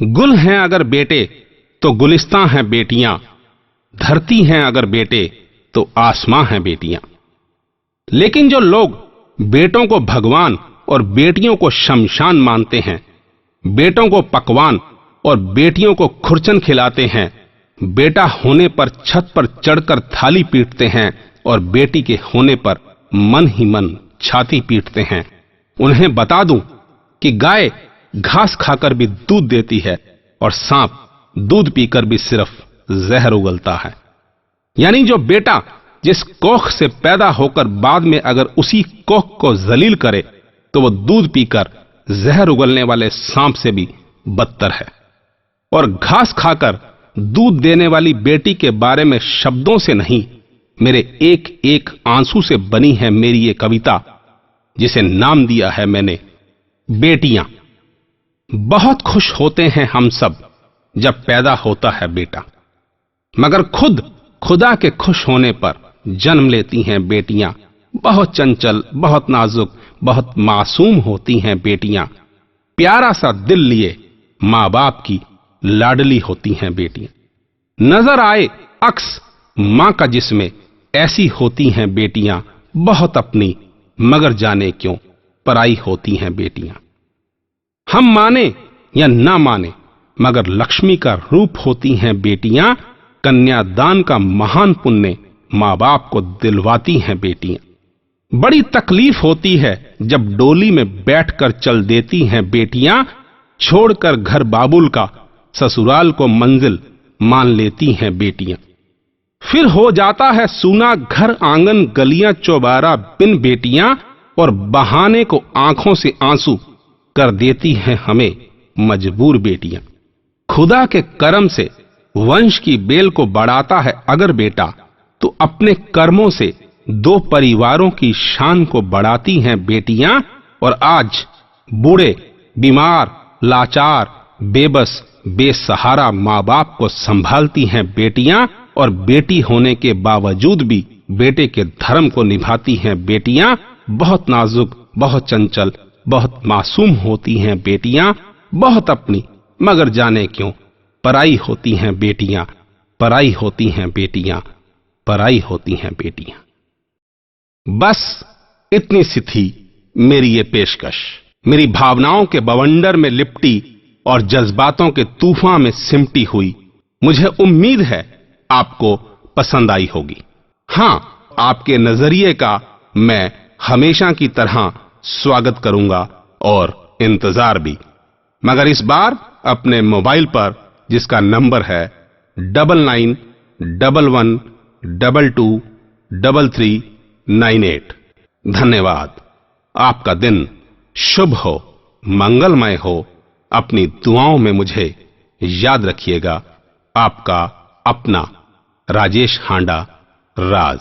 गुल हैं अगर बेटे तो गुलिस्तां हैं बेटियां, धरती हैं अगर बेटे तो आसमां हैं बेटियां। लेकिन जो लोग बेटों को भगवान और बेटियों को शमशान मानते हैं, बेटों को पकवान और बेटियों को खुरचन खिलाते हैं, बेटा होने पर छत पर चढ़कर थाली पीटते हैं और बेटी के होने पर मन ही मन छाती पीटते हैं, उन्हें बता दूं कि गाय घास खाकर भी दूध देती है और सांप दूध पीकर भी सिर्फ जहर उगलता है। यानी जो बेटा जिस कोख से पैदा होकर बाद में अगर उसी कोख को जलील करे तो वो दूध पीकर जहर उगलने वाले सांप से भी बदतर है। और घास खाकर दूध देने वाली बेटी के बारे में शब्दों से नहीं, मेरे एक एक आंसू से बनी है मेरी ये कविता, जिसे नाम दिया है मैंने बेटियां। बहुत खुश होते हैं हम सब जब पैदा होता है बेटा, मगर खुद खुदा के खुश होने पर जन्म लेती हैं बेटियां। बहुत चंचल, बहुत नाजुक, बहुत मासूम होती हैं बेटियां। प्यारा सा दिल लिए मां बाप की लाडली होती हैं बेटियां। नजर आए अक्स मां का जिसमें ऐसी होती हैं बेटियां। बहुत अपनी मगर जाने क्यों पराई होती हैं बेटियां। हम माने या ना माने मगर लक्ष्मी का रूप होती हैं बेटियां। कन्यादान का महान पुण्य मां बाप को दिलवाती हैं बेटियां। बड़ी तकलीफ होती है जब डोली में बैठकर चल देती हैं बेटियां। छोड़कर घर बाबुल का ससुराल को मंजिल मान लेती हैं बेटियां। फिर हो जाता है सूना घर आंगन गलियां चौबारा बिन बेटियां, और बहाने को आंखों से आंसू कर देती हैं हमें मजबूर बेटियां। खुदा के करम से वंश की बेल को बढ़ाता है अगर बेटा, तो अपने कर्मों से दो परिवारों की शान को बढ़ाती हैं बेटियां। और आज बूढ़े, बीमार, लाचार, बेबस, बेसहारा मां बाप को संभालती हैं बेटियां। और बेटी होने के बावजूद भी बेटे के धर्म को निभाती हैं बेटियां। बहुत नाजुक, बहुत चंचल, बहुत मासूम होती हैं बेटियां। बहुत अपनी मगर जाने क्यों पराई होती हैं बेटियां। पराई होती हैं बेटियां, पराई होती हैं बेटियां। बस इतनी सी थी मेरी ये पेशकश, मेरी भावनाओं के बवंडर में लिपटी और जज्बातों के तूफान में सिमटी हुई। मुझे उम्मीद है आपको पसंद आई होगी। हां, आपके नजरिए का मैं हमेशा की तरह स्वागत करूंगा और इंतजार भी, मगर इस बार अपने मोबाइल पर, जिसका नंबर है 9911222398। धन्यवाद। आपका दिन शुभ हो, मंगलमय हो। अपनी दुआओं में मुझे याद रखिएगा। आपका अपना राजेश हांडा, राज।